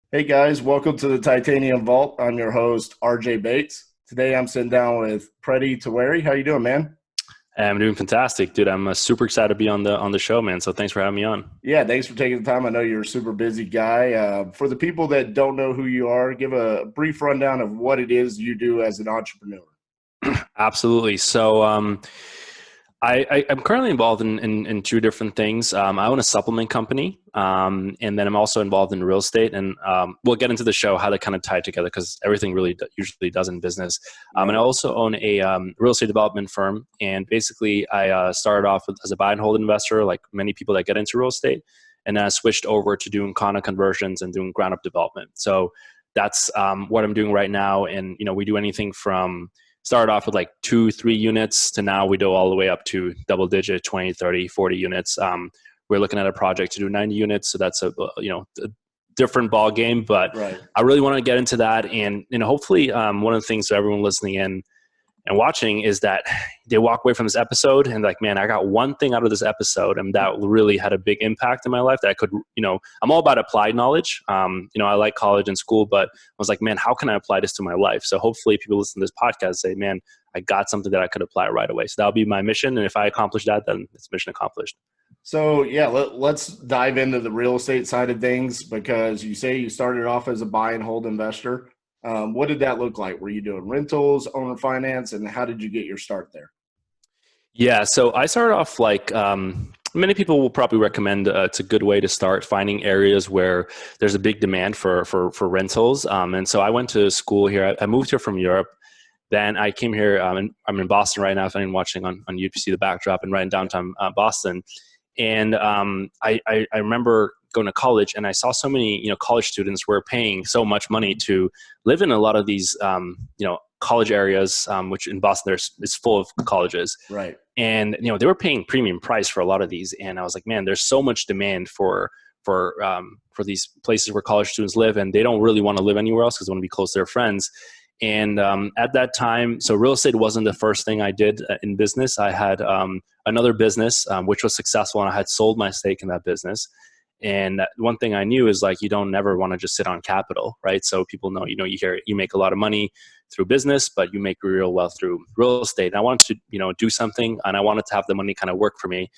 Hey guys, welcome to the Titanium Vault. I'm your host, RJ Bates. Today I'm sitting down with Prady Tewarie. How you doing, man? I'm doing fantastic, dude. I'm super excited to be on the show, man. So thanks for having me on. Yeah, thanks for taking the time. I know you're a super busy guy. For the people that don't know who you are, give a brief rundown of what it is you do as an entrepreneur. Absolutely. I'm currently involved in two different things. I own a supplement company, and then I'm also involved in real estate. And we'll get into the show how they kind of tie together because everything really usually does in business. And I Right. also own a real estate development firm. And basically, I started off as a buy and hold investor, like many people that get into real estate, and then I switched over to doing condo conversions and doing ground up development. So that's what I'm doing right now. And we do anything from started off with like 2, 3 units to now we go all the way up to double digit 20, 30, 40 units. We're looking at a project to do 90 units. So that's a different ball game, but Right. I really want to get into that. And hopefully one of the things for everyone listening in and watching is that they walk away from this episode and like, man, I got one thing out of this episode and that really had a big impact in my life that I could, I'm all about applied knowledge. I like college and school, but I was like, man, how can I apply this to my life? So hopefully people listen to this podcast and say, man, I got something that I could apply right away. So that'll be my mission. And if I accomplish that, then it's mission accomplished. So yeah, let's dive into the real estate side of things because you say you started off as a buy and hold investor. What did that look like? Were you doing rentals, owner finance, and how did you get your start there? Yeah, so I started off like many people will probably recommend it's a good way to start finding areas where there's a big demand for rentals. And so I went to school here. I moved here from Europe. Then I came here. I'm in Boston right now. If anyone watching on YouTube see the backdrop, and right in downtown Boston. And I remember going to college, and I saw so many college students were paying so much money to live in a lot of these college areas, which in Boston is full of colleges. Right. And they were paying premium price for a lot of these, and I was like, man, there's so much demand for these places where college students live, and they don't really want to live anywhere else because they want to be close to their friends. And at that time, so real estate wasn't the first thing I did in business. I had another business which was successful, and I had sold my stake in that business. And one thing I knew is like you don't never want to just sit on capital, right? So people know, you hear you make a lot of money through business, but you make real wealth through real estate. And I wanted to do something, and I wanted to have the money kind of work for me.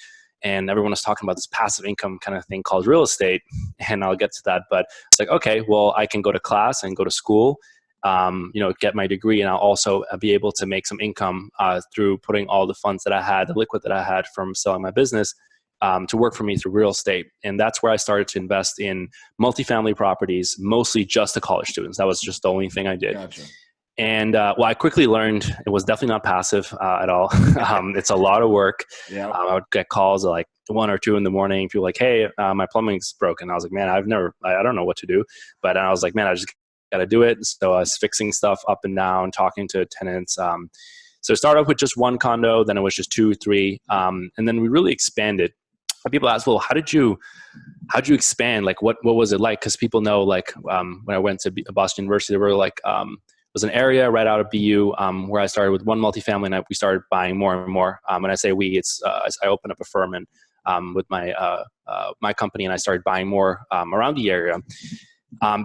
And everyone was talking about this passive income kind of thing called real estate, and I'll get to that. But it's like, okay, well, I can go to class and go to school, get my degree, and I'll also be able to make some income through putting all the funds that I had, the liquid that I had from selling my business, to work for me through real estate. And that's where I started to invest in multifamily properties, mostly just to college students. That was just the only thing I did. Gotcha. And I quickly learned it was definitely not passive at all. It's a lot of work. Yeah. I would get calls at like 1 or 2 in the morning. People like, hey, my plumbing's broken. I was like, man, I don't know what to do. But I was like, man, I just got to do it. So I was fixing stuff up and down, talking to tenants. So it started off with just one condo, then it was just 2, 3. And then we really expanded. People ask, well, how'd you expand? Like, what was it like? Because people know, like, when I went to Boston University, they were like, it was an area right out of BU where I started with one multifamily, and we started buying more and more. When I say we, it's I opened up a firm and with my company, and I started buying more around the area.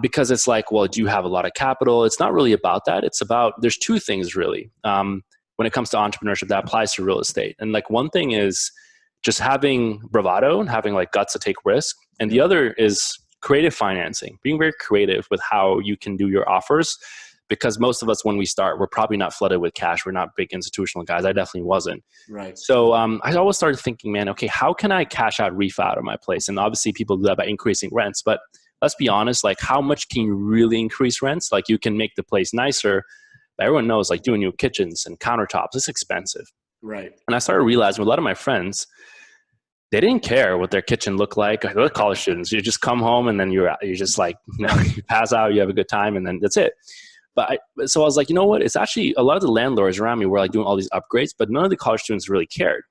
Because it's like, well, do you have a lot of capital? It's not really about that. It's about, there's two things really when it comes to entrepreneurship that applies to real estate. And like one thing is just having bravado and having like guts to take risk. And the other is creative financing, being very creative with how you can do your offers. Because most of us, when we start, we're probably not flooded with cash. We're not big institutional guys. I definitely wasn't. Right. So I always started thinking, man, okay, how can I cash out refi out of my place? And obviously people do that by increasing rents. But let's be honest, like how much can you really increase rents? Like you can make the place nicer. But everyone knows like doing new kitchens and countertops, it's expensive. Right. And I started realizing a lot of my friends, they didn't care what their kitchen looked like. They're college students. You just come home and then you're just like, you pass out, you have a good time, and then that's it. So I was like, you know what? It's actually a lot of the landlords around me were like doing all these upgrades, but none of the college students really cared.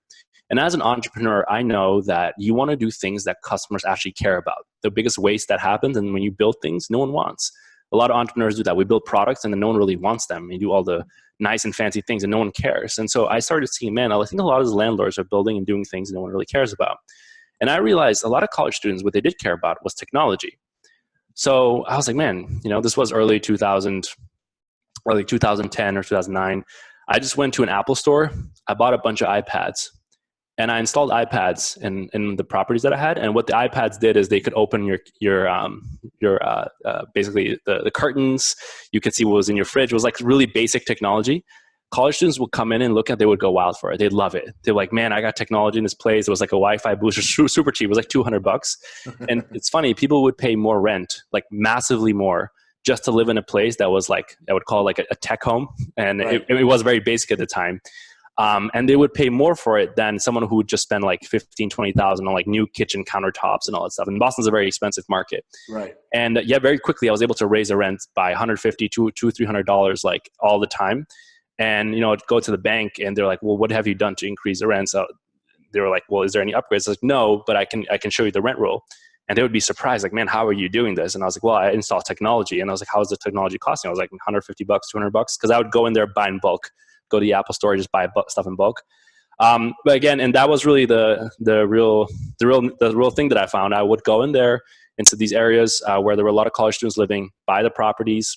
And as an entrepreneur, I know that you want to do things that customers actually care about. The biggest waste that happens, and when you build things no one wants. A lot of entrepreneurs do that. We build products and then no one really wants them. You do all the nice and fancy things and no one cares. And so I started seeing, man, I think a lot of the landlords are building and doing things no one really cares about. And I realized a lot of college students, what they did care about was technology. So I was like, man, this was early 2010 or 2009. I just went to an Apple store. I bought a bunch of iPads. And I installed iPads in the properties that I had. And what the iPads did is they could open your basically the curtains. You could see what was in your fridge. It was like really basic technology. College students would come in and look at it. They would go wild for it. They'd love it. They're like, man, I got technology in this place. It was like a Wi-Fi booster, super cheap. It was like $200. And it's funny, people would pay more rent, like massively more, just to live in a place that was like, I would call it like a tech home. And right. it was very basic at the time. And they would pay more for it than someone who would just spend like $15,000, $20,000 on like new kitchen countertops and all that stuff. And Boston's a very expensive market. Right. And very quickly I was able to raise the rent by $150 to $300 like all the time. And, I'd go to the bank and they're like, well, what have you done to increase the rent? So they were like, well, is there any upgrades? I was like, no, but I can show you the rent roll. And they would be surprised, like, man, how are you doing this? And I was like, well, I install technology. And I was like, how is the technology costing? I was like, $150, $200, because I would go in there, buy in bulk. Go to the Apple store, just buy stuff in bulk. But again, and that was really the real thing that I found. I would go in there into these areas where there were a lot of college students living, buy the properties,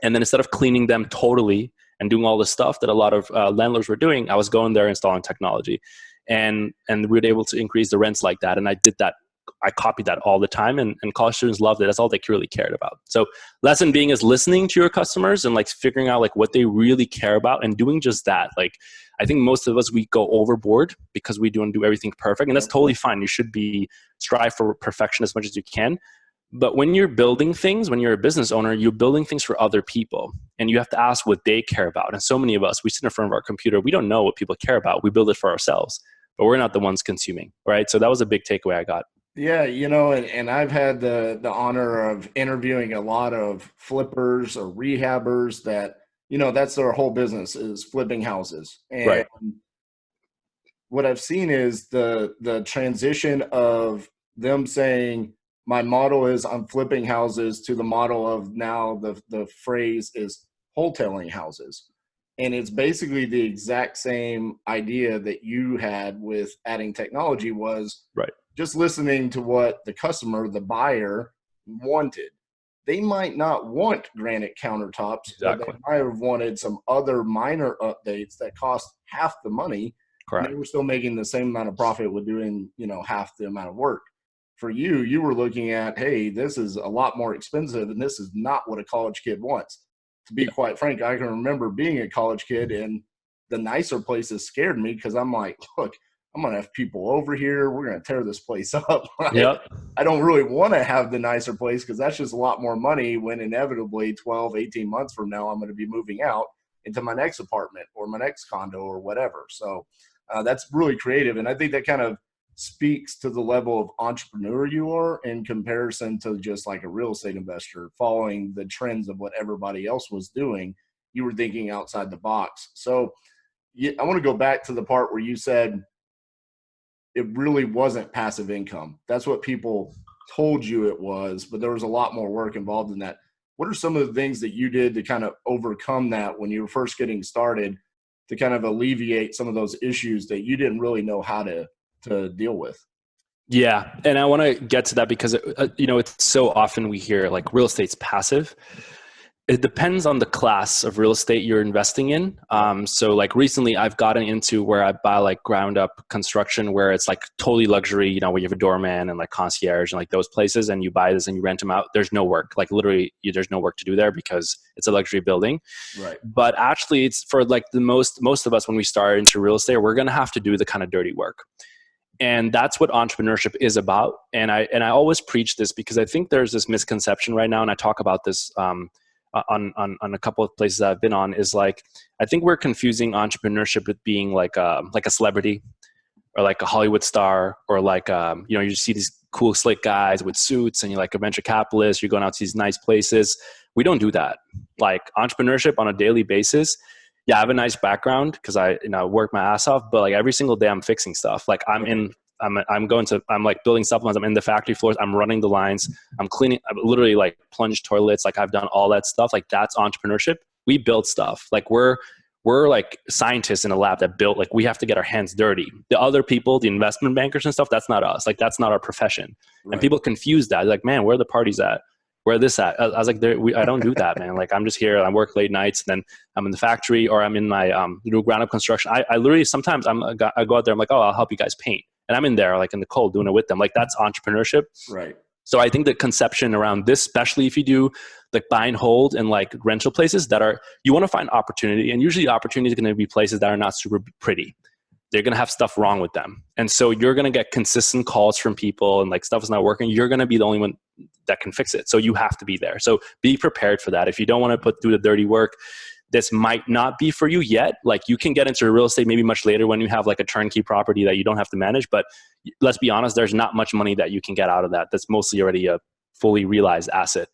and then instead of cleaning them totally and doing all the stuff that a lot of landlords were doing, I was going there installing technology, and we were able to increase the rents like that. And I did that. I copied that all the time, and college students loved it. That's all they really cared about. So lesson being is listening to your customers and like figuring out like what they really care about and doing just that. Like I think most of us, we go overboard because we don't do everything perfect, and that's totally fine. You should strive for perfection as much as you can. But when you're building things, when you're a business owner, you're building things for other people, and you have to ask what they care about. And so many of us, we sit in front of our computer, we don't know what people care about. We build it for ourselves, but we're not the ones consuming, right? So that was a big takeaway I got. Yeah, and I've had the honor of interviewing a lot of flippers or rehabbers that, that's their whole business is flipping houses. And right. What I've seen is the transition of them saying, my model is I'm flipping houses, to the model of now the phrase is wholesaling houses. And it's basically the exact same idea that you had with adding technology was right. Just listening to what the customer, the buyer, wanted. They might not want granite countertops, exactly. But they might have wanted some other minor updates that cost half the money. Correct. And they were still making the same amount of profit with doing, half the amount of work. For you were looking at, hey, this is a lot more expensive, and this is not what a college kid wants. To be quite frank, I can remember being a college kid, and the nicer places scared me because I'm like, look, I'm going to have people over here. We're going to tear this place up. Right? Yep. I don't really want to have the nicer place because that's just a lot more money when inevitably 12, 18 months from now, I'm going to be moving out into my next apartment or my next condo or whatever. So that's really creative. And I think that kind of speaks to the level of entrepreneur you are in comparison to just like a real estate investor following the trends of what everybody else was doing. You were thinking outside the box. So I want to go back to the part where you said, it really wasn't passive income. That's what people told you it was, but there was a lot more work involved in that. What are some of the things that you did to kind of overcome that when you were first getting started to kind of alleviate some of those issues that you didn't really know how to deal with? Yeah. And I want to get to that because, it's so often we hear like real estate's passive. It depends on the class of real estate you're investing in. So like recently I've gotten into where I buy like ground up construction where it's like totally luxury, where you have a doorman and like concierge and like those places, and you buy this and you rent them out. There's no work, like literally there's no work to do there because it's a luxury building. Right. But actually it's for like the most of us when we start into real estate, we're going to have to do the kind of dirty work. And that's what entrepreneurship is about. And I always preach this because I think there's this misconception right now. And I talk about this, on a couple of places I've been on, is like, I think we're confusing entrepreneurship with being like a celebrity or like a Hollywood star, or like, you just see these cool slick guys with suits and you're like a venture capitalist, you're going out to these nice places. We don't do that. Like entrepreneurship on a daily basis. Yeah, I have a nice background because I work my ass off, but like every single day I'm fixing stuff. Like I'm like building supplements. I'm in the factory floors. I'm running the lines. I'm cleaning. I'm literally like plunge toilets. Like I've done all that stuff. Like that's entrepreneurship. We build stuff. Like we're like scientists in a lab that built, like we have to get our hands dirty. The other people, the investment bankers and stuff, that's not us. Like that's not our profession. Right. And people confuse that. Like, man, where are the parties at? where this at? I was like, I don't do that, man. Like, I'm just here. I work late nights, and then I'm in the factory, or I'm in my do ground up construction. I literally sometimes I go out there. I'm like, oh, I'll help you guys paint, and I'm in there like in the cold doing it with them. Like, that's entrepreneurship. Right. So I think the conception around this, especially if you do like buy and hold and like rental places that are, you want to find opportunity, and usually opportunity is going to be places that are not super pretty. They're going to have stuff wrong with them. And so you're going to get consistent calls from people and like stuff is not working. You're going to be the only one that can fix it. So you have to be there. So be prepared for that. If you don't want to do the dirty work, this might not be for you yet. Like, you can get into real estate maybe much later when you have like a turnkey property that you don't have to manage. But let's be honest, there's not much money that you can get out of that. That's mostly already a fully realized asset.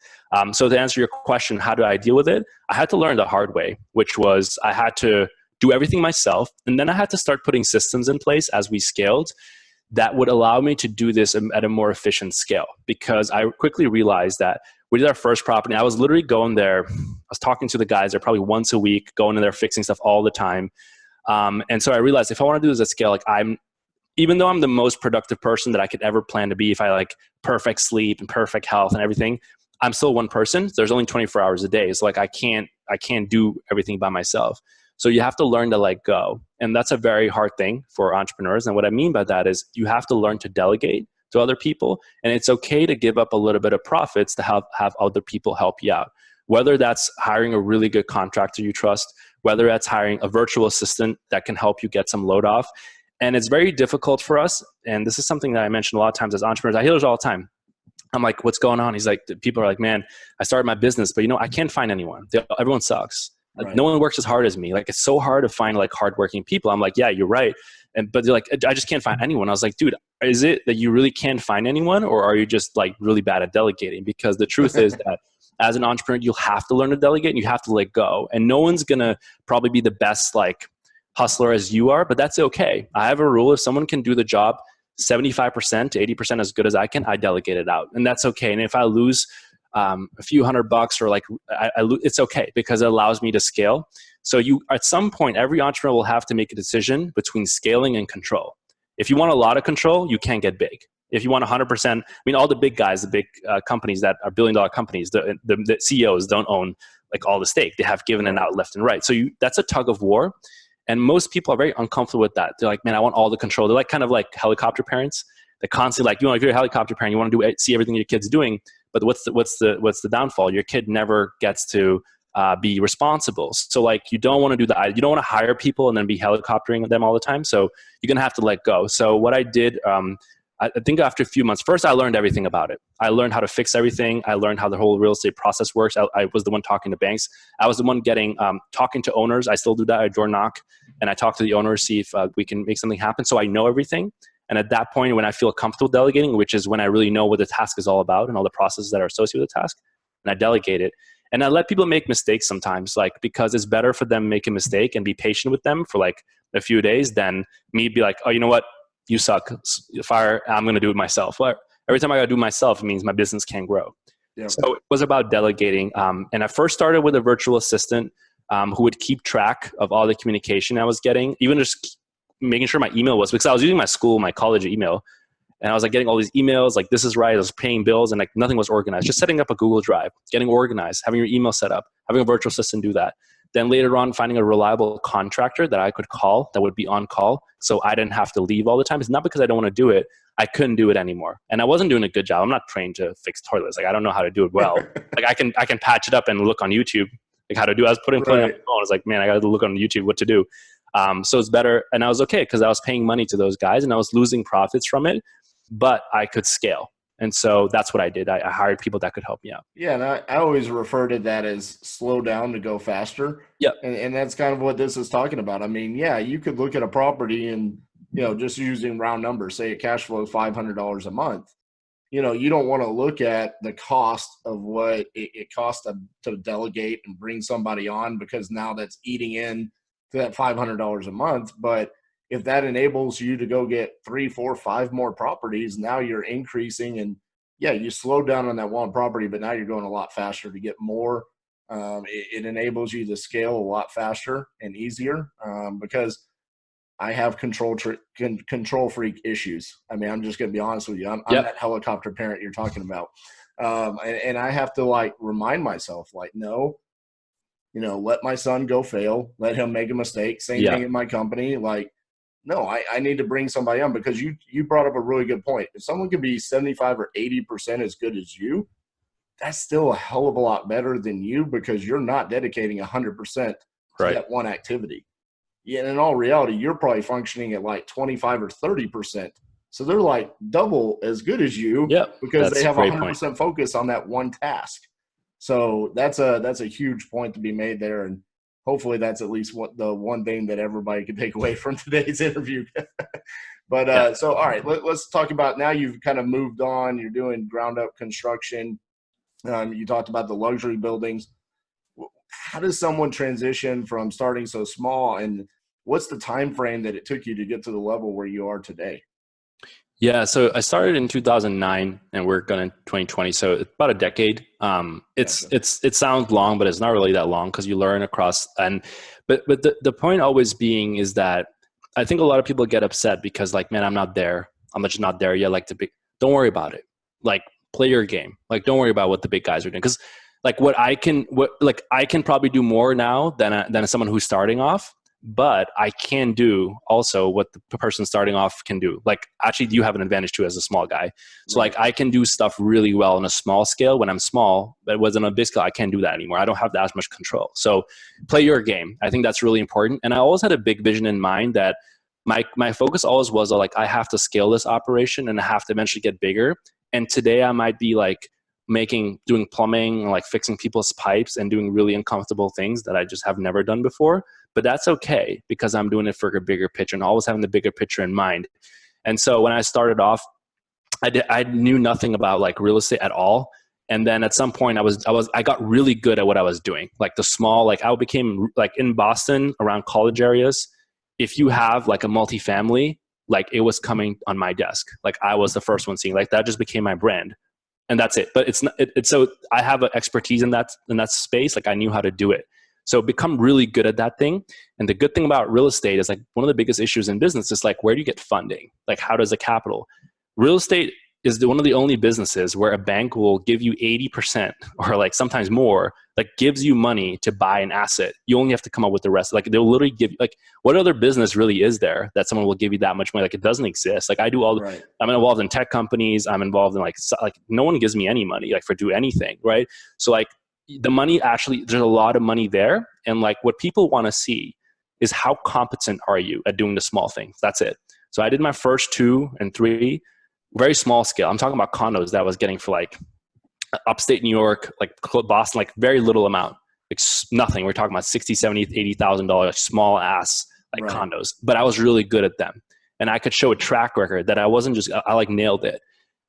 So to answer your question, how do I deal with it? I had to learn the hard way, which was I had to do everything myself. And then I had to start putting systems in place as we scaled that would allow me to do this at a more efficient scale. Because I quickly realized that we did our first property. I was literally going there. I was talking to the guys there probably once a week, going in there, fixing stuff all the time. And so I realized if I want to do this at scale, like even though I'm the most productive person that I could ever plan to be, if I like perfect sleep and perfect health and everything, I'm still one person. There's only 24 hours a day. So like I can't do everything by myself. So you have to learn to let go. And that's a very hard thing for entrepreneurs. And what I mean by that is you have to learn to delegate to other people. And it's okay to give up a little bit of profits to have other people help you out. Whether that's hiring a really good contractor you trust, whether that's hiring a virtual assistant that can help you get some load off. And it's very difficult for us. And this is something that I mentioned a lot of times as entrepreneurs. I hear this all the time. I'm like, what's going on? He's like, people are like, man, I started my business, but I can't find anyone. Everyone sucks. Right. No one works as hard as me. Like, it's so hard to find like hardworking people. I'm like, yeah, you're right. But they're like, I just can't find anyone. I was like, dude, is it that you really can't find anyone, or are you just like really bad at delegating? Because the truth is that as an entrepreneur, you'll have to learn to delegate and you have to let go. And no one's going to probably be the best like hustler as you are, but that's okay. I have a rule. If someone can do the job 75% to 80% as good as I can, I delegate it out. And that's okay. And if I lose a few $100 or like it's okay, because it allows me to scale. So at some point, every entrepreneur will have to make a decision between scaling and control. If you want a lot of control, you can't get big. If you want 100%, all the big guys, the big companies that are billion-dollar companies, the CEOs don't own like all the stake. They have given it out left and right. So that's a tug of war. And most people are very uncomfortable with that. They're like, man, I want all the control. They're like kind of like helicopter parents. They're constantly like, if you're a helicopter parent, you want to see everything your kid's doing. But what's the downfall? Your kid never gets to be responsible. So like, you don't want to do that. You don't want to hire people and then be helicoptering them all the time. So you're gonna have to let go. So what I did, I think after a few months, first I learned everything about it. I learned how to fix everything. I learned how the whole real estate process works. I was the one talking to banks. I was the one talking to owners. I still do that. I door knock and I talk to the owners, see if we can make something happen. So I know everything. And at that point, when I feel comfortable delegating, which is when I really know what the task is all about and all the processes that are associated with the task, and I delegate it. And I let people make mistakes sometimes, like, because it's better for them to make a mistake and be patient with them for like a few days than me be like, oh, you know what? You suck. Fire. I'm going to do it myself. Well, every time I got to do it myself, it means my business can't grow. Yeah. So it was about delegating. And I first started with a virtual assistant who would keep track of all the communication I was getting, even just making sure my email was, because I was using my college email. And I was like getting all these emails, like, this is right. I was paying bills and like nothing was organized. Just setting up a Google Drive, getting organized, having your email set up, having a virtual assistant do that. Then later on, finding a reliable contractor that I could call that would be on call. So I didn't have to leave all the time. It's not because I don't want to do it. I couldn't do it anymore. And I wasn't doing a good job. I'm not trained to fix toilets. Like, I don't know how to do it well. Like I can patch it up and look on YouTube, like how to do it. I was putting on my phone. I was like, man, I got to look on YouTube what to do. So it's better. And I was okay because I was paying money to those guys and I was losing profits from it, but I could scale. And so that's what I did. I hired people that could help me out. Yeah, and I always refer to that as slow down to go faster. Yeah. And that's kind of what this is talking about. I mean, yeah, you could look at a property and, just using round numbers, say a cash flow of $500 a month. You don't want to look at the cost of what it costs to delegate and bring somebody on, because now that's eating in to that $500 a month. But if that enables you to go get 3, 4, 5 more properties, now you're increasing. And yeah, you slow down on that one property, but now you're going a lot faster to get more. It enables you to scale a lot faster and easier because I have control freak issues. I mean, I'm just going to be honest with you. I'm Yep. that helicopter parent you're talking about. And I have to like remind myself, like, no, let my son go fail, let him make a mistake. Same Yeah. thing in my company. Like, no, I need to bring somebody on, because you brought up a really good point. If someone could be 75 or 80% as good as you, that's still a hell of a lot better than you, because you're not dedicating 100% to Right. that one activity. Yeah, and in all reality, you're probably functioning at like 25 or 30%. So they're like double as good as you, Yep. because they That's a have great point. 100% focus on that one task. So that's a huge point to be made there. And hopefully that's at least the one thing that everybody can take away from today's interview. But Yeah. so, all right, let's talk about, now you've kind of moved on. You're doing ground up construction. You talked about the luxury buildings. How does someone transition from starting so small, and what's the time frame that it took you to get to the level where you are today? Yeah, so I started in 2009 and we're going to 2020, so it's about a decade. It sounds long, but it's not really that long, because you learn across. But the point always being is that I think a lot of people get upset because, like, man, I'm not there. I'm just not there yet. Like, don't worry about it. Like, play your game. Like, don't worry about what the big guys are doing, because like I can probably do more now than someone who's starting off. But I can do also what the person starting off can do. Like, actually, you have an advantage too as a small guy. So Right. like, I can do stuff really well on a small scale when I'm small, but on a big scale, I can't do that anymore. I don't have that much control. So play your game. I think that's really important. And I always had a big vision in mind that my focus always was like, I have to scale this operation and I have to eventually get bigger. And today I might be like doing plumbing, like fixing people's pipes and doing really uncomfortable things that I just have never done before. But that's okay, because I'm doing it for a bigger picture and always having the bigger picture in mind. And so when I started off, I knew nothing about like real estate at all. And then at some point I got really good at what I was doing. Like the small, like I became like in Boston around college areas. If you have like a multifamily, like it was coming on my desk. Like I was the first one seeing, like that just became my brand. And that's it. But it's not, so I have an expertise in that space. Like I knew how to do it. So become really good at that thing. And the good thing about real estate is like one of the biggest issues in business is like, where do you get funding? Like how does the capital? Real estate is one of the only businesses where a bank will give you 80% or like sometimes more, like gives you money to buy an asset. You only have to come up with the rest. Like they'll literally give you, like, what other business really is there that someone will give you that much money? Like it doesn't exist. Like I do all, Right. I'm involved in tech companies. I'm involved in like no one gives me any money like for do anything. Right. So like the money actually, there's a lot of money there. And like what people want to see is how competent are you at doing the small things? That's it. So I did my first 2 and 3, very small scale. I'm talking about condos that I was getting for like upstate New York, like Boston, like very little amount, like nothing. We're talking about $60,000, $70,000, $80,000 small ass like Right. condos, but I was really good at them. And I could show a track record that I wasn't just, I like nailed it.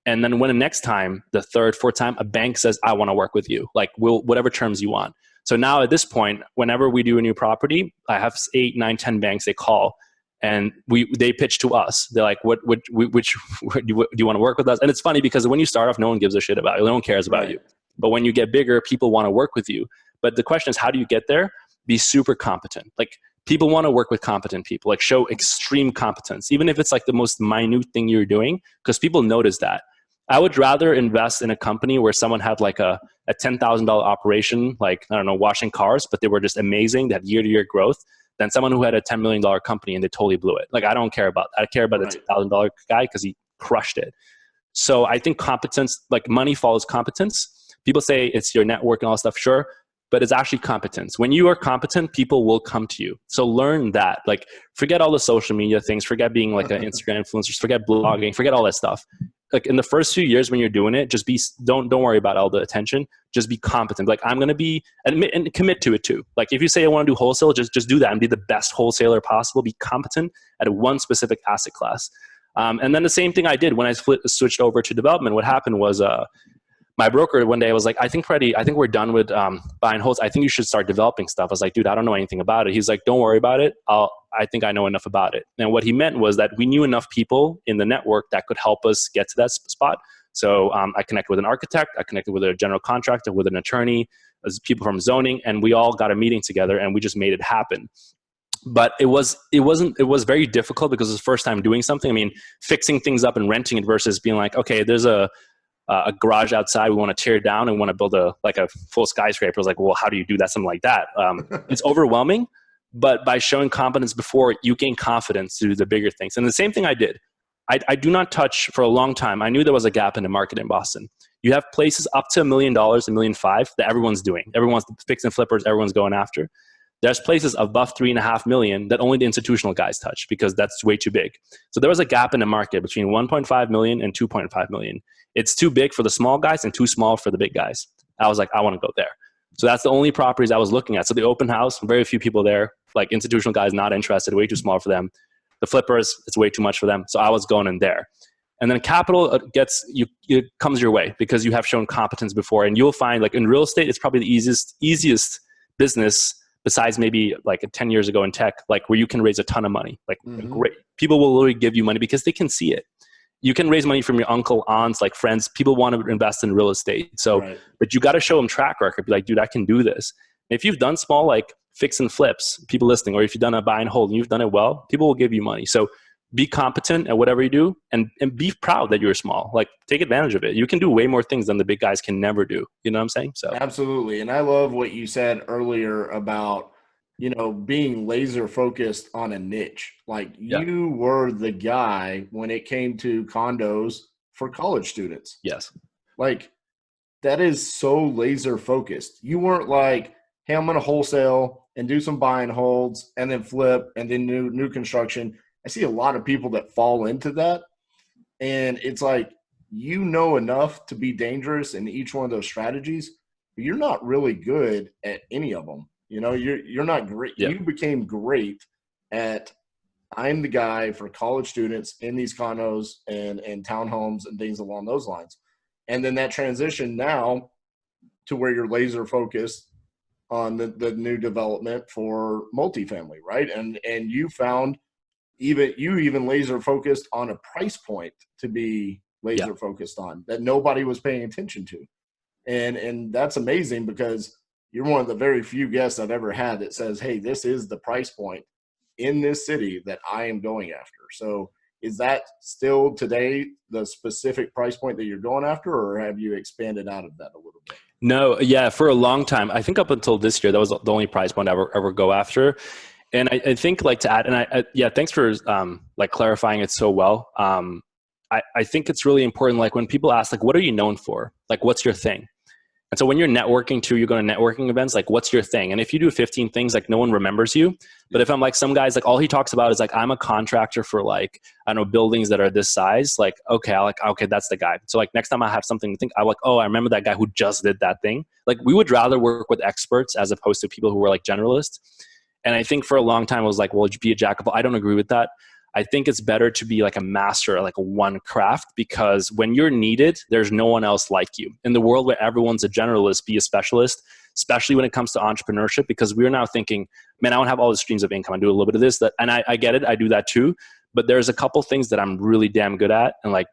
And then when the next time, the third, fourth time, a bank says, I want to work with you, like whatever terms you want. So now at this point, whenever we do a new property, I have 8, 9, 10 banks they call. And they pitch to us. They're like, which do you want to work with us? And it's funny because when you start off, no one gives a shit about you. No one cares about you. But when you get bigger, people want to work with you. But the question is, how do you get there? Be super competent. Like people want to work with competent people, like show extreme competence, even if it's like the most minute thing you're doing, because people notice that. I would rather invest in a company where someone had like a $10,000 operation, like, I don't know, washing cars, but they were just amazing, they had year-to-year growth, than someone who had a $10 million company and they totally blew it. Like, I don't care about that. I care about the $10,000 guy because he crushed it. So I think competence, like money follows competence. People say it's your network and all that stuff, sure, but it's actually competence. When you are competent, people will come to you. So learn that. Like, forget all the social media things, forget being like an Instagram influencer, forget blogging, forget all that stuff. Like in the first few years when you're doing it, just don't worry about all the attention. Just be competent. Like I'm going to be, and commit to it too. Like if you say I want to do wholesale, just do that and be the best wholesaler possible. Be competent at one specific asset class. And then the same thing I did when I switched over to development. What happened was my broker one day was like, I think Prady, I think we're done with buying wholesale. I think you should start developing stuff. I was like, dude, I don't know anything about it. He's like, don't worry about it. I think I know enough about it. And what he meant was that we knew enough people in the network that could help us get to that spot. So I connected with an architect, I connected with a general contractor, with an attorney, as people from zoning, and we all got a meeting together and we just made it happen. but it was very difficult because it was the first time doing something. I mean, fixing things up and renting it versus being like, okay, there's a garage outside we want to tear down and want to build a full skyscraper. I was like, well, how do you do that? Something like that. It's overwhelming, but by showing competence before, you gain confidence to do the bigger things. And the same thing I did. I do not touch for a long time. I knew there was a gap in the market in Boston. You have places up to $1 million, $1.5 million that everyone's doing. Everyone's fixing flippers. Everyone's going after. There's places above $3.5 million that only the institutional guys touch because that's way too big. So there was a gap in the market between 1.5 million and 2.5 million. It's too big for the small guys and too small for the big guys. I was like, I want to go there. So that's the only properties I was looking at. So the open house, very few people there, like institutional guys not interested, way too small for them. The flippers, it's way too much for them. So I was going in there. And then capital it comes your way because you have shown competence before. And you'll find like in real estate, it's probably the easiest business besides maybe like 10 years ago in tech, like where you can raise a ton of money. Like great. People will literally give you money because they can see it. You can raise money from your uncle, aunts, like friends. People want to invest in real estate. So, but you got to show them track record. Be like, dude, I can do this. If you've done small, like fix and flips, people listening, or if you've done a buy and hold and you've done it well, people will give you money. So be competent at whatever you do and be proud that you're small. Like take advantage of it. You can do way more things than the big guys can never do. You know what I'm saying? So absolutely. And I love what you said earlier about, being laser focused on a niche. Like you were the guy when it came to condos for college students. Yes. Like that is so laser focused. You weren't like, hey, I'm going to wholesale and do some buy and holds and then flip and then new construction. I see a lot of people that fall into that. And it's like, enough to be dangerous in each one of those strategies, but you're not really good at any of them. You're not great. Yep. You became great at, I'm the guy for college students in these condos and townhomes and things along those lines. And then that transition now to where you're laser focused on the new development for multifamily, right? And you found even laser focused on a price point to be laser focused on that nobody was paying attention to. And that's amazing because you're one of the very few guests I've ever had that says, hey, this is the price point in this city that I am going after. So is that still today the specific price point that you're going after, or have you expanded out of that a little bit? No, yeah, for a long time, I think up until this year, that was the only price point I ever go after. And I think like to add, and thanks for like clarifying it so well. I think it's really important. Like when people ask, like, what are you known for? Like, what's your thing? And so when you're networking too, you're going to networking events, like what's your thing? And if you do 15 things, like no one remembers you. But if I'm like some guys, like all he talks about is like, I'm a contractor for like, I don't know, buildings that are this size. Like, okay, okay, that's the guy. So like next time I have something to think, I'm like, oh, I remember that guy who just did that thing. Like we would rather work with experts as opposed to people who were like generalists. And I think for a long time I was like, well, be a jack of all. I don't agree with that. I think it's better to be like a master, like a one craft, because when you're needed, there's no one else like you. In the world where everyone's a generalist, be a specialist, especially when it comes to entrepreneurship, because we're now thinking, man, I don't have all the streams of income. I do a little bit of this, that, and I get it. I do that too. But there's a couple things that I'm really damn good at. And like,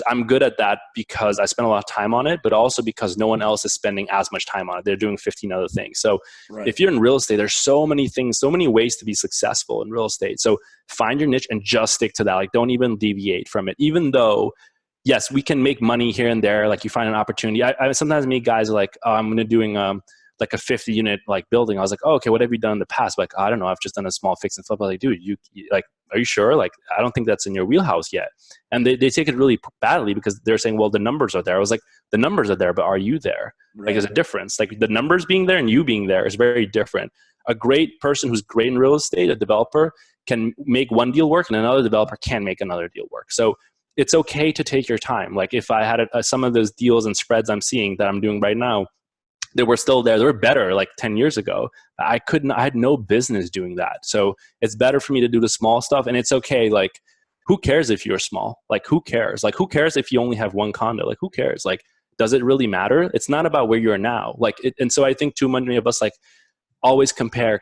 I'm good at that because I spend a lot of time on it, but also because no one else is spending as much time on it. They're doing 15 other things. So if you're in real estate, there's so many things, so many ways to be successful in real estate. So find your niche and just stick to that. Like don't even deviate from it. Even though, yes, we can make money here and there. Like you find an opportunity. I sometimes meet guys like, oh, I'm going to doing like a 50 unit like building. I was like, oh, okay, what have you done in the past? Like, I don't know. I've just done a small fix and flip. I was like, dude, you like, are you sure? Like, I don't think that's in your wheelhouse yet. And they take it really badly because they're saying, well, the numbers are there. I was like, the numbers are there, but are you there? Right. Like there's a difference. Like the numbers being there and you being there is very different. A great person who's great in real estate, a developer, can make one deal work and another developer can make another deal work. So it's okay to take your time. Like if I had some of those deals and spreads I'm seeing that I'm doing right now, they were still there. They were better like 10 years ago. I had no business doing that. So it's better for me to do the small stuff. And it's okay. Like, who cares if you're small? Like, who cares? Like, who cares if you only have one condo? Like, who cares? Like, does it really matter? It's not about where you are now. Like, and so I think too many of us like always compare.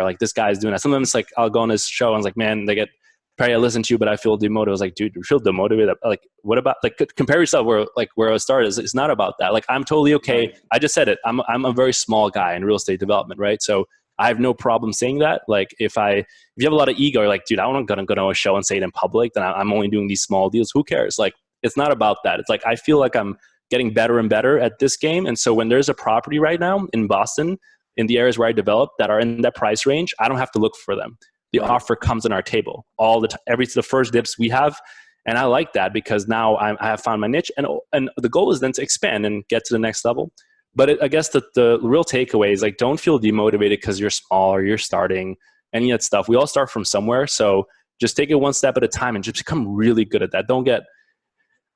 Like this guy's doing that. Sometimes like I'll go on this show and I was like, man, they get, Prady, I listen to you, but I feel demotivated. I was like, dude, you feel demotivated? Like, what about, like, compare yourself where I started. It's not about that. Like, I'm totally okay. I just said it. I'm a very small guy in real estate development, right? So I have no problem saying that. Like if you have a lot of ego, you're like, dude, I'm not going to go to a show and say it in public, then I'm only doing these small deals. Who cares? Like, it's not about that. It's like, I feel like I'm getting better and better at this game. And so when there's a property right now in Boston, in the areas where I develop that are in that price range, I don't have to look for them. The offer comes on our table all the time. The first dips we have. And I like that because now I have found my niche, and the goal is then to expand and get to the next level. But I guess the real takeaway is like, don't feel demotivated because you're small or you're starting, any of that stuff. We all start from somewhere. So just take it one step at a time and just become really good at that. Don't get,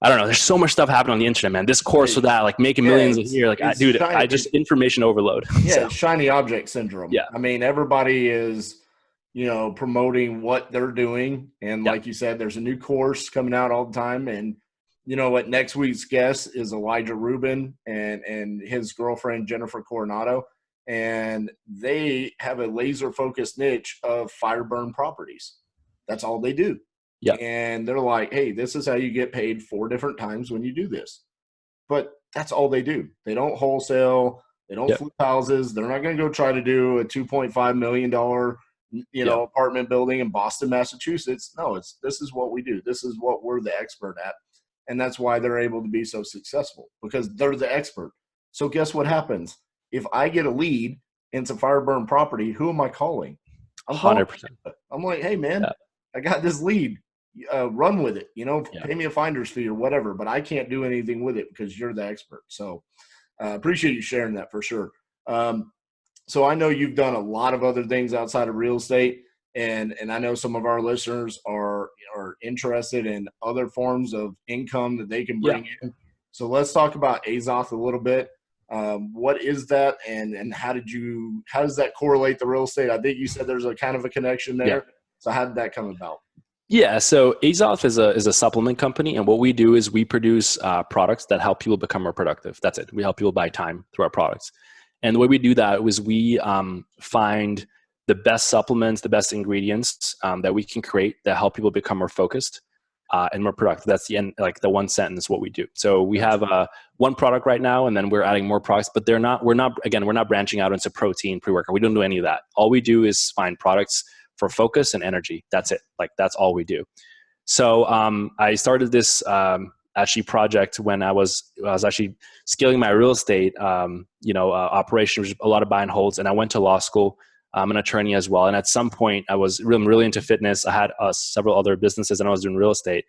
I don't know, there's so much stuff happening on the internet, man. This course or that, like making millions a year. Like, dude, I just information overload. Yeah, so. Shiny object syndrome. Yeah. I mean, everybody is, promoting what they're doing. And like you said, there's a new course coming out all the time. And you know what? Next week's guest is Elijah Rubin and his girlfriend, Jennifer Coronado. And they have a laser focused niche of fire burn properties. That's all they do. Yeah. And they're like, hey, this is how you get paid 4 different times when you do this. But that's all they do. They don't wholesale. They don't flip houses. They're not going to go try to do a $2.5 million, apartment building in Boston, Massachusetts. No, this is what we do. This is what we're the expert at. And that's why they're able to be so successful, because they're the expert. So guess what happens? If I get a lead into fire burn property, who am I calling? 100%. I'm like, hey, man, I got this lead. Run with it. Pay me a finder's fee or whatever, but I can't do anything with it because you're the expert. So appreciate you sharing that for sure. So I know you've done a lot of other things outside of real estate. And I know some of our listeners are interested in other forms of income that they can bring in. So let's talk about Azoth a little bit. What is that, and how does that correlate to real estate? I think you said there's a kind of a connection there. Yeah. So how did that come about? Yeah, so Azoth is a supplement company, and what we do is we produce products that help people become more productive. That's it. We help people buy time through our products. And the way we do that is we find the best supplements, the best ingredients that we can create that help people become more focused and more productive. That's the end, like the one sentence, what we do. So we have one product right now, and then we're adding more products, but we're not branching out into protein, pre-workout. We don't do any of that. All we do is find products for focus and energy. That's it. Like, that's all we do. So I started this project when I was actually scaling my real estate, operation, which was a lot of buy and holds. And I went to law school. I'm an attorney as well. And at some point I was really into fitness. I had several other businesses, and I was doing real estate.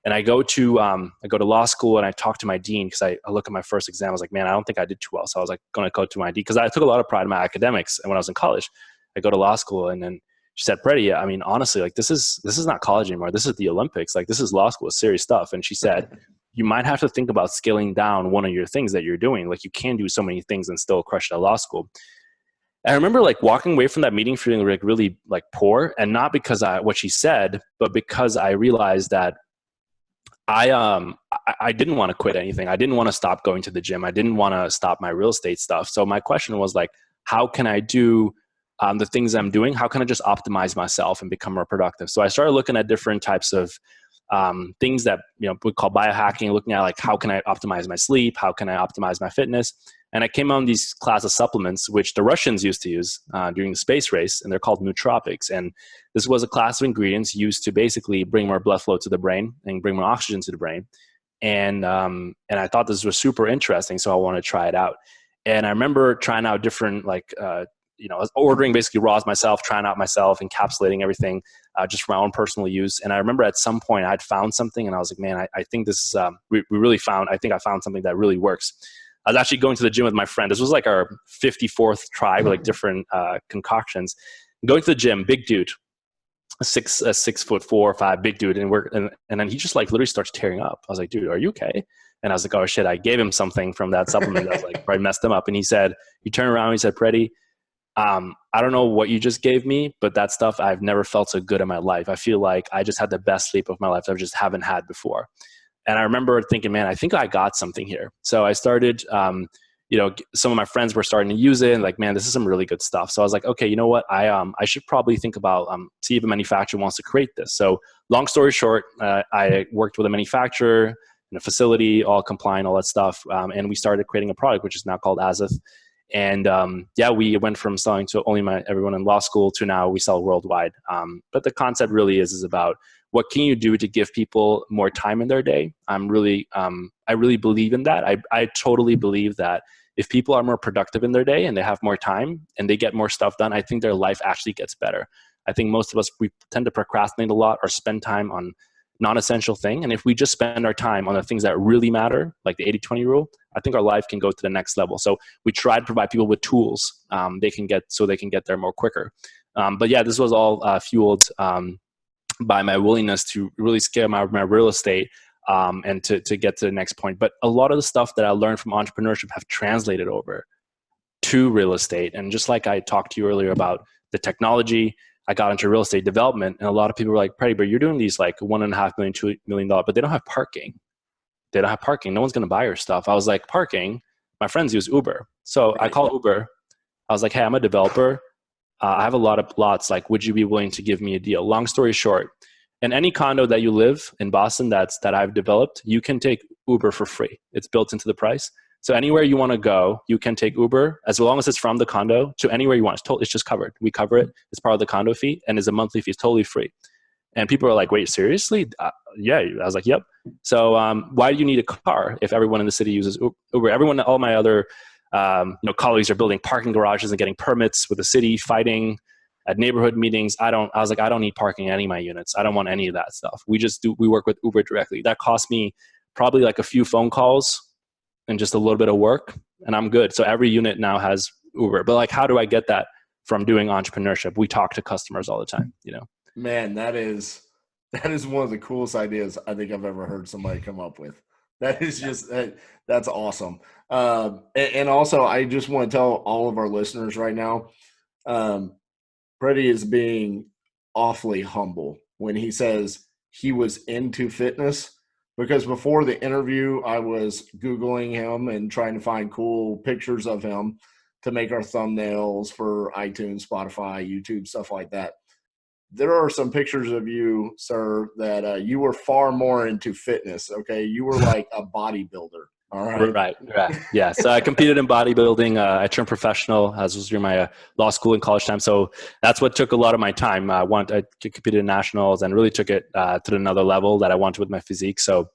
And I go to law school, and I talk to my dean, because I look at my first exam. I was like, man, I don't think I did too well. So I was like, going to go to my dean, because I took a lot of pride in my academics. And when I was in college, I go to law school, and then she said, Prady, I mean, honestly, like this is not college anymore. This is the Olympics. Like, this is law school. It's serious stuff. And she said, you might have to think about scaling down one of your things that you're doing. Like, you can do so many things and still crush it at law school. And I remember like walking away from that meeting feeling like really like poor, and not because what she said, but because I realized that I didn't want to quit anything. I didn't want to stop going to the gym. I didn't want to stop my real estate stuff. So my question was like, how can I do the things I'm doing? How can I just optimize myself and become more productive? So I started looking at different types of things that we call biohacking, looking at like, how can I optimize my sleep? How can I optimize my fitness? And I came on these class of supplements, which the Russians used to use during the space race, and they're called nootropics. And this was a class of ingredients used to basically bring more blood flow to the brain and bring more oxygen to the brain. And I thought this was super interesting, so I wanted to try it out. And I remember trying out different ordering basically raws myself, trying out myself, encapsulating everything just for my own personal use. And I remember at some point I'd found something, and I was like, man, I think this is, I think I found something that really works. I was actually going to the gym with my friend. This was like our 54th try with like different concoctions. Going to the gym, big dude, 6'4" or 5", big dude. And then he just like literally starts tearing up. I was like, dude, are you okay? And I was like, oh shit, I gave him something from that supplement that was like probably messed him up. And he turned around and he said, Prady, I don't know what you just gave me, but that stuff, I've never felt so good in my life. I feel like I just had the best sleep of my life that I just haven't had before. And I remember thinking, man, I think I got something here. So I started, some of my friends were starting to use it, and like, man, this is some really good stuff. So I was like, okay, you know what? I should probably think about, see if a manufacturer wants to create this. So long story short, I worked with a manufacturer in a facility, all compliant, all that stuff. And we started creating a product, which is now called Azoth. And yeah, we went from selling to only everyone in law school to now we sell worldwide. But the concept really is about what can you do to give people more time in their day. I really believe in that. I totally believe that if people are more productive in their day and they have more time and they get more stuff done, I think their life actually gets better. I think most of us, we tend to procrastinate a lot or spend time on non-essential thing. And if we just spend our time on the things that really matter, like the 80-20 rule, I think our life can go to the next level. So we try to provide people with tools they can get there more quicker. But yeah, this was all fueled by my willingness to really scale my real estate and to get to the next point. But a lot of the stuff that I learned from entrepreneurship have translated over to real estate. And just like I talked to you earlier about the technology, I got into real estate development, and a lot of people were like, Prady, but you're doing these like $1.5 million, $2 million, but they don't have parking. They don't have parking. No one's going to buy your stuff. I was like, parking? My friends use Uber. So I call Uber. I was like, hey, I'm a developer. I have a lot of lots. Like, would you be willing to give me a deal? Long story short, in any condo that you live in Boston that I've developed, you can take Uber for free. It's built into the price. So anywhere you want to go, you can take Uber as long as it's from the condo to anywhere you want. It's just covered. We cover it. It's part of the condo fee and it's a monthly fee. It's totally free. And people are like, wait, seriously? Yeah. I was like, yep. So why do you need a car if everyone in the city uses Uber? All my other colleagues are building parking garages and getting permits with the city, fighting at neighborhood meetings. I was like, I don't need parking in any of my units. I don't want any of that stuff. We work with Uber directly. That cost me probably like a few phone calls and just a little bit of work, and I'm good. So every unit now has Uber. But like, how do I get that from doing entrepreneurship? We talk to customers all the time, Man, that is one of the coolest ideas I think I've ever heard somebody come up with. That is just that's awesome. And also, I just want to tell all of our listeners right now, Prady is being awfully humble when he says he was into fitness. Because before the interview, I was Googling him and trying to find cool pictures of him to make our thumbnails for iTunes, Spotify, YouTube, stuff like that. There are some pictures of you, sir, that you were far more into fitness, okay? You were like a bodybuilder, all right? Right. Yeah. So I competed in bodybuilding. I turned professional as was during my law school and college time. So that's what took a lot of my time. I competed in nationals and really took it to another level that I wanted with my physique. So,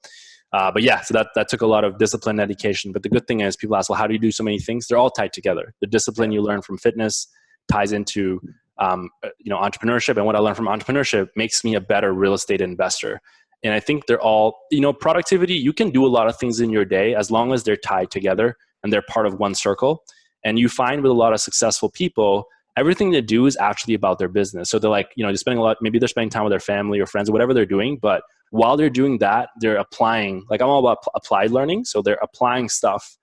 but yeah, so that took a lot of discipline and dedication. But the good thing is people ask, well, how do you do so many things? They're all tied together. The discipline you learn from fitness ties into entrepreneurship, and what I learned from entrepreneurship makes me a better real estate investor. And I think they're all, productivity, you can do a lot of things in your day as long as they're tied together and they're part of one circle. And you find with a lot of successful people, everything they do is actually about their business. So they're like, they're spending maybe they're spending time with their family or friends or whatever they're doing. But while they're doing that, they're applying, like I'm all about applied learning. So they're applying stuff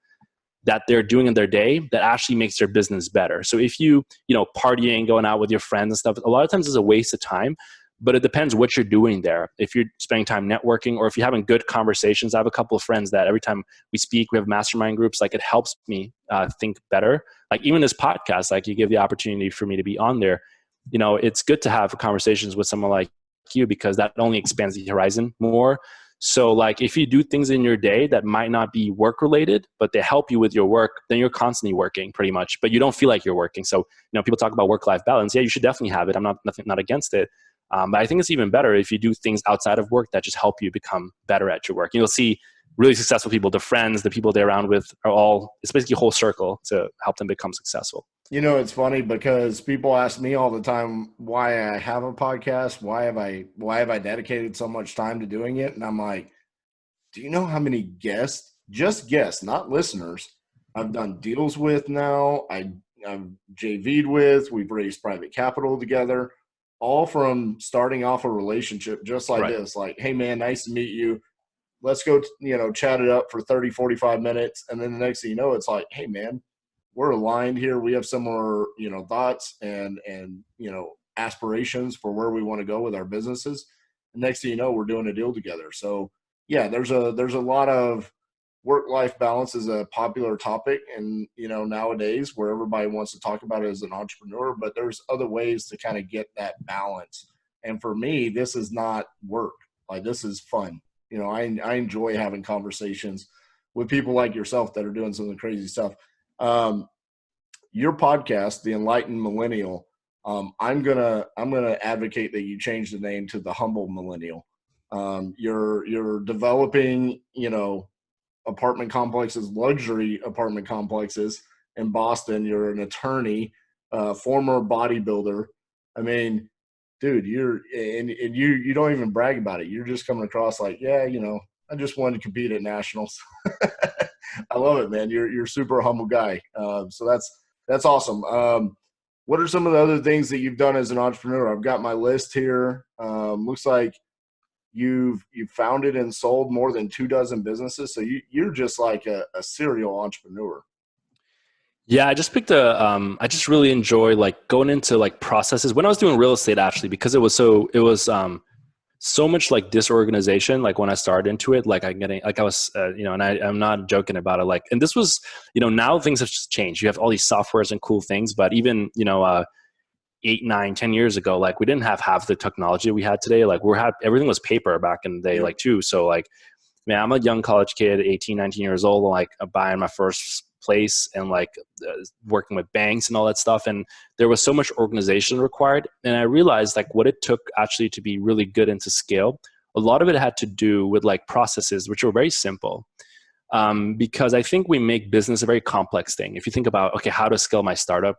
that they're doing in their day that actually makes their business better. So if partying, going out with your friends and stuff, a lot of times is a waste of time, but it depends what you're doing there. If you're spending time networking or if you're having good conversations, I have a couple of friends that every time we speak, we have mastermind groups, like it helps me think better. Like even this podcast, like you give the opportunity for me to be on there. It's good to have conversations with someone like you because that only expands the horizon more. So like if you do things in your day that might not be work related, but they help you with your work, then you're constantly working pretty much, but you don't feel like you're working. So, people talk about work-life balance. Yeah, you should definitely have it. I'm not against it. But I think it's even better if you do things outside of work that just help you become better at your work. You'll see really successful people, the friends, the people they're around with are all, it's basically a whole circle to help them become successful. It's funny because people ask me all the time why I have a podcast, why have I dedicated so much time to doing it? And I'm like, do you know how many guests, just guests, not listeners, I've done deals with now, I've JV'd with, we've raised private capital together, all from starting off a relationship just like this. Like, hey man, nice to meet you. Let's go, chat it up for 30, 45 minutes. And then the next thing you know, it's like, hey man, we're aligned here. We have similar, thoughts and aspirations for where we want to go with our businesses. And next thing you know, we're doing a deal together. So yeah, there's a lot of work-life balance is a popular topic and, nowadays where everybody wants to talk about it as an entrepreneur, but there's other ways to kind of get that balance. And for me, this is not work. Like this is fun. I enjoy having conversations with people like yourself that are doing some of the crazy stuff. your podcast, The Enlightened Millennial, I'm gonna advocate that you change the name to The Humble Millennial. You're developing, apartment complexes, luxury apartment complexes in Boston. You're an attorney, former bodybuilder. I mean, dude, you don't even brag about it. You're just coming across like, yeah, I just wanted to compete at nationals. I love it, man. You're a super humble guy. So that's awesome. What are some of the other things that you've done as an entrepreneur? I've got my list here. Looks like you've founded and sold more than 24 businesses. So you're just like a serial entrepreneur. Yeah, I just picked I just really enjoy like going into like processes when I was doing real estate, actually, because it was so much like disorganization. Like when I started into it, like I was, and I'm not joking about it. Like, and this was, now things have just changed. You have all these softwares and cool things, but even, 8, 9, 10 years ago, like we didn't have half the technology we had today. Like everything was paper back in the day, like too. So like, man, I'm a young college kid, 18, 19 years old, like buying my first place and like working with banks and all that stuff. And there was so much organization required. And I realized like what it took actually to be really good and to scale. A lot of it had to do with like processes, which were very simple. Because I think we make business a very complex thing. If you think about, okay, how to scale my startup,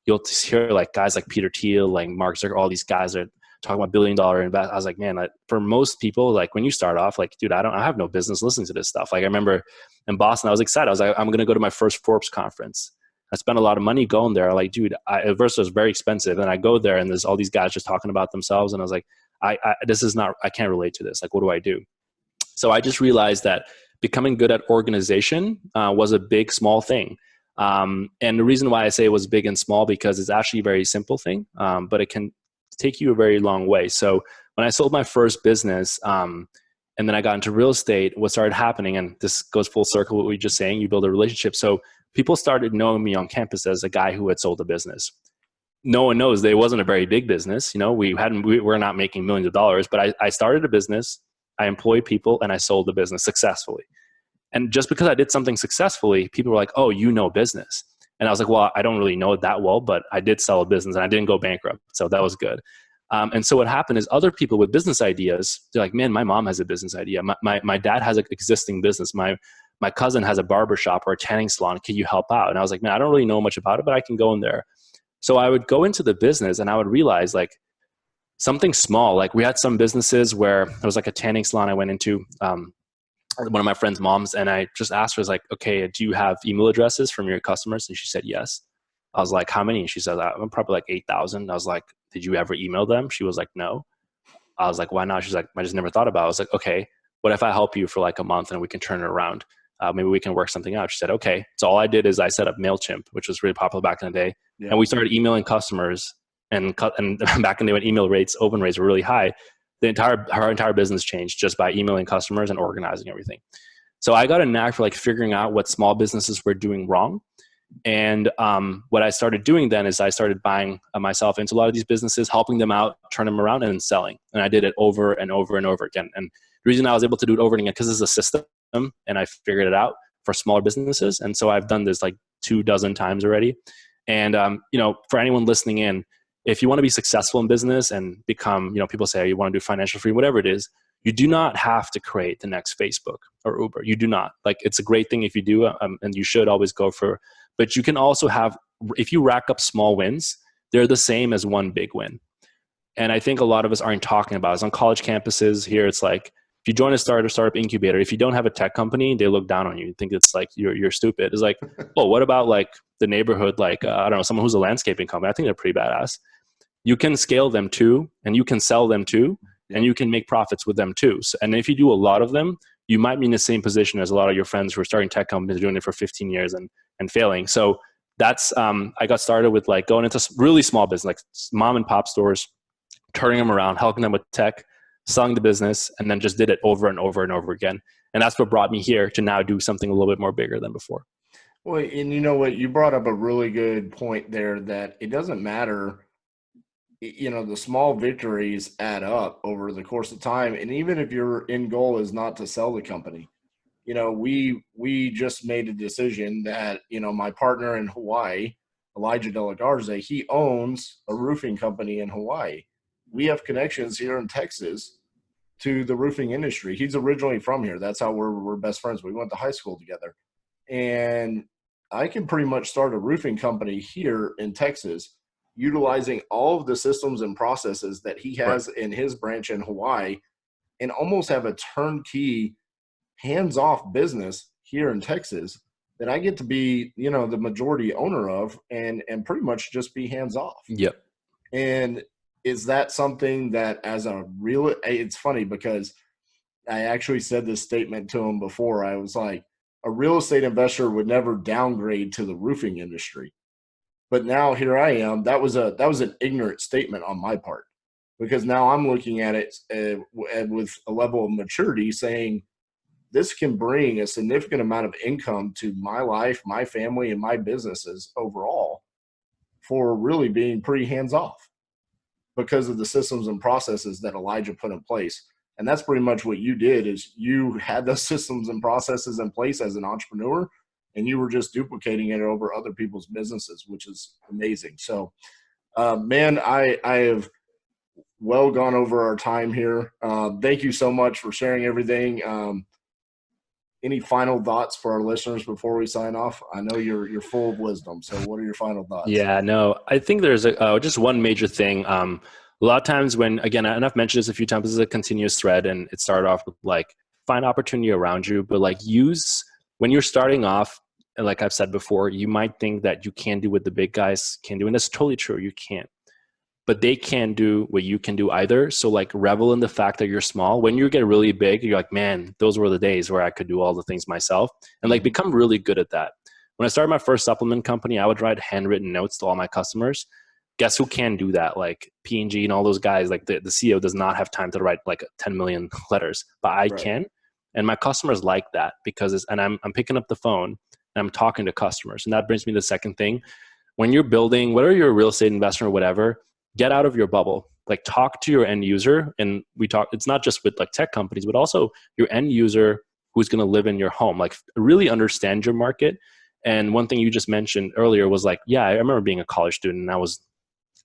you'll hear like guys like Peter Thiel, like Mark Zuckerberg, all these guys are talking about $1 billion invest. I was like, man, for most people, like when you start off, like, dude, I have no business listening to this stuff. Like I remember in Boston, I was excited. I was like, I'm going to go to my first Forbes conference. I spent a lot of money going there. Like, dude, at first it was very expensive. And I go there and there's all these guys just talking about themselves. And I was like, I can't relate to this. Like, what do I do? So I just realized that becoming good at organization was a big, small thing. And the reason why I say it was big and small, because it's actually a very simple thing, but it can take you a very long way. So when I sold my first business, and then I got into real estate, what started happening, and this goes full circle what we were just saying, you build a relationship. So people started knowing me on campus as a guy who had sold a business. No one knows that it wasn't a very big business. We're not making millions of dollars, but I started a business, I employed people, and I sold the business successfully. And just because I did something successfully, people were like, oh, business. And I was like, well, I don't really know it that well, but I did sell a business and I didn't go bankrupt. So that was good. And so what happened is other people with business ideas, they're like, man, my mom has a business idea. My dad has an existing business. My cousin has a barbershop or a tanning salon. Can you help out? And I was like, man, I don't really know much about it, but I can go in there. So I would go into the business and I would realize like something small. Like we had some businesses where there was like a tanning salon I went into, one of my friend's moms, and I just asked her, I was like, okay, do you have email addresses from your customers? And she said, yes. I was like, how many? And she said, I'm probably like 8,000. I was like, did you ever email them? She was like, no. I was like, why not? She's like, I just never thought about it. I was like, okay, what if I help you for like a month and we can turn it around? Maybe we can work something out. She said, okay. So all I did is I set up MailChimp, which was really popular back in the day. Yeah. And we started emailing customers and back in the day when email rates, open rates were really high, her entire business changed just by emailing customers and organizing everything. So I got a knack for like figuring out what small businesses were doing wrong. And what I started doing then is I started buying myself into a lot of these businesses, helping them out, turn them around, and then selling. And I did it over and over and over again. And the reason I was able to do it over and again, because it's a system and I figured it out for smaller businesses. And so I've done this like 24 times already. And, for anyone listening in, if you want to be successful in business and become, people say, oh, you want to do financial freedom, whatever it is, you do not have to create the next Facebook or Uber. You do not. Like, it's a great thing if you do, and you should always go for, but you can also have, if you rack up small wins, they're the same as one big win. And I think a lot of us aren't talking about it. It's on college campuses here. It's like, if you join a startup incubator, if you don't have a tech company, they look down on you. You think it's like, you're stupid. It's like, oh, what about like the neighborhood? Like, I don't know, someone who's a landscaping company. I think they're pretty badass. You can scale them too, and you can sell them too, and you can make profits with them too. So, and if you do a lot of them, you might be in the same position as a lot of your friends who are starting tech companies, doing it for 15 years and failing. So that's, I got started with like going into really small business, like mom and pop stores, turning them around, helping them with tech, selling the business, and then just did it over and over and over again. And that's what brought me here to now do something a little bit more bigger than before. Well, and you know what, you brought up a really good point there, that it doesn't matter, the small victories add up over the course of time. And even if your end goal is not to sell the company, we just made a decision that, my partner in Hawaii, Elijah De La Garza, he owns a roofing company in Hawaii. We have connections here in Texas to the roofing industry. He's originally from here. That's how we're best friends. We went to high school together. And I can pretty much start a roofing company here in Texas utilizing all of the systems and processes that he has in his branch in Hawaii and almost have a turnkey, hands-off business here in Texas that I get to be, you know, the majority owner of and pretty much just be hands-off. Yep. And is that something that as a real, it's funny because I actually said this statement to him before. I was like, a real estate investor would never downgrade to the roofing industry. But now here I am. That was an ignorant statement on my part, because now I'm looking at it with a level of maturity saying this can bring a significant amount of income to my life, my family, and my businesses overall for really being pretty hands-off because of the systems and processes that Elijah put in place. And that's pretty much what you did, is you had those systems and processes in place as an entrepreneur, and you were just duplicating it over other people's businesses, which is amazing. So, man, I have well gone over our time here. Thank you so much for sharing everything. Any final thoughts for our listeners before we sign off? I know you're full of wisdom. So what are your final thoughts? Yeah, no, I think there's just one major thing. A lot of times when, again, and I've mentioned this a few times, this is a continuous thread, and it started off with like, find opportunity around you, but like when you're starting off, and like I've said before, you might think that you can't do what the big guys can do. And that's totally true. You can't, but they can't do what you can do either. So like revel in the fact that you're small. When you get really big, you're like, man, those were the days where I could do all the things myself, and like become really good at that. When I started my first supplement company, I would write handwritten notes to all my customers. Guess who can do that? Like P&G and all those guys, like the CEO does not have time to write like 10 million letters, but I can. And my customers like that because I'm picking up the phone and I'm talking to customers. And that brings me to the second thing. When you're building, whether you're a real estate investor or whatever, get out of your bubble. Like talk to your end user. And it's not just with like tech companies, but also your end user who's going to live in your home. Like really understand your market. And one thing you just mentioned earlier was like, yeah, I remember being a college student and I was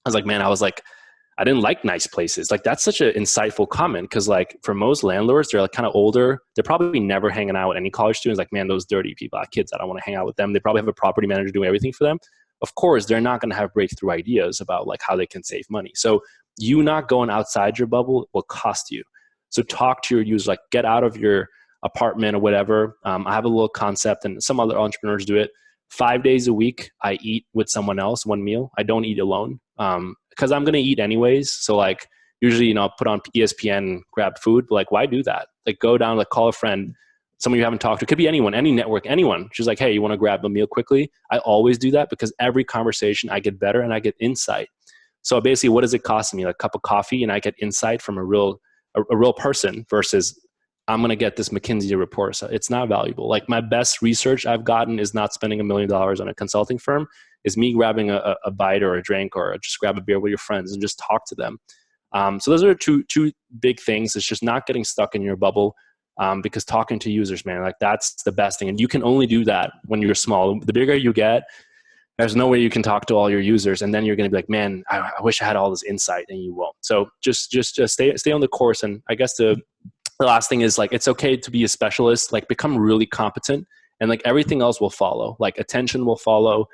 like, man, I didn't like nice places. Like that's such an insightful comment, because like for most landlords, they're like kind of older. They're probably never hanging out with any college students. Like, man, those dirty people, kids, I don't want to hang out with them. They probably have a property manager doing everything for them. Of course, they're not going to have breakthrough ideas about like how they can save money. So you not going outside your bubble will cost you. So talk to your users, like get out of your apartment or whatever. I have a little concept, and some other entrepreneurs do it. 5 days a week, I eat with someone else, one meal. I don't eat alone because I'm going to eat anyways. So like usually, I'll put on ESPN, grab food. But like, why do that? Like go down, like call a friend, someone you haven't talked to. It could be anyone, any network, anyone. She's like, hey, you want to grab a meal quickly? I always do that because every conversation I get better and I get insight. So basically, what does it cost me? Like a cup of coffee and I get insight from a real person versus I'm going to get this McKinsey report. So it's not valuable. Like my best research I've gotten is not spending $1 million on a consulting firm, is me grabbing a bite or a drink or just grab a beer with your friends and just talk to them. So those are two big things. It's just not getting stuck in your bubble because talking to users, man, like that's the best thing. And you can only do that when you're small. The bigger you get, there's no way you can talk to all your users. And then you're going to be like, man, I wish I had all this insight, and you won't. So just stay on the course. And I guess the last thing is like, it's okay to be a specialist, like become really competent, and like everything else will follow. Like attention will follow,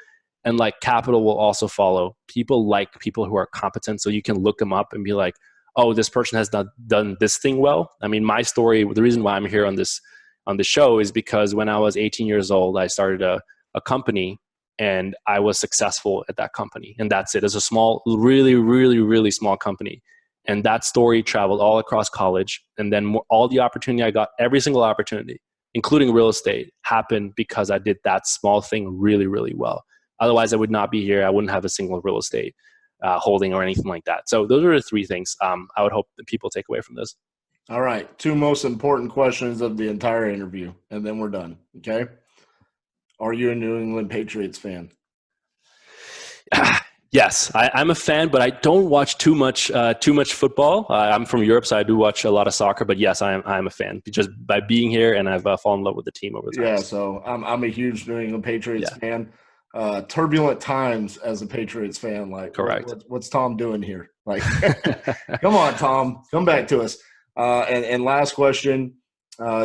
and like capital will also follow. People like people who are competent, so you can look them up and be like, oh, this person has done this thing well. I mean, my story, the reason why I'm here on the show is because when I was 18 years old, I started a company and I was successful at that company. And that's it. It's a small, really, really, really small company. And that story traveled all across college. And then all the opportunity I got, every single opportunity, including real estate, happened because I did that small thing really, really well. Otherwise, I would not be here. I wouldn't have a single real estate holding or anything like that. So those are the three things I would hope that people take away from this. All right. Two most important questions of the entire interview, and then we're done. Okay. Are you a New England Patriots fan? Yes, I'm a fan, but I don't watch too much football. I'm from Europe, so I do watch a lot of soccer. But yes, I'm a fan just by being here, and I've fallen in love with the team over the time. Yeah, so I'm a huge New England Patriots fan. turbulent times as a Patriots fan. Like, Correct. what's Tom doing here? Like, come on, Tom, come back to us. And last question,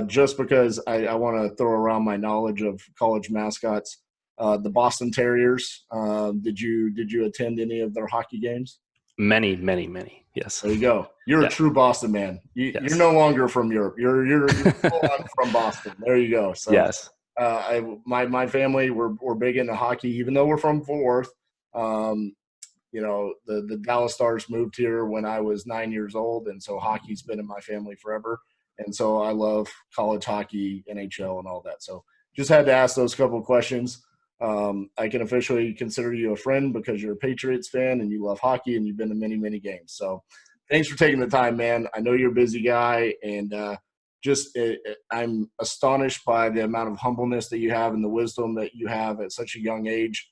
just because I want to throw around my knowledge of college mascots, the Boston Terriers. Did you attend any of their hockey games? Many. Yes. There you go. You're a true Boston man. You're no longer from Europe. You're full on from Boston. There you go. So yes. My family we're big into hockey, even though we're from Fort Worth. The Dallas Stars moved here when I was 9 years old, and so hockey's been in my family forever. And so I love college hockey, NHL, and all that. So just had to ask those couple of questions. I can officially consider you a friend because you're a Patriots fan and you love hockey and you've been to many, many games. So thanks for taking the time, man. I know you're a busy guy, and I'm astonished by the amount of humbleness that you have and the wisdom that you have at such a young age.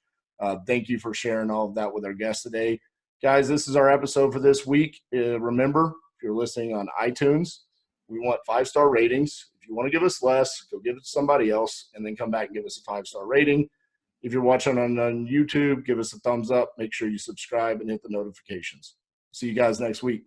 Thank you for sharing all of that with our guests today. Guys, this is our episode for this week. Remember, if you're listening on iTunes, we want 5-star ratings. If you want to give us less, go give it to somebody else and then come back and give us a 5-star rating. If you're watching on YouTube, give us a thumbs up. Make sure you subscribe and hit the notifications. See you guys next week.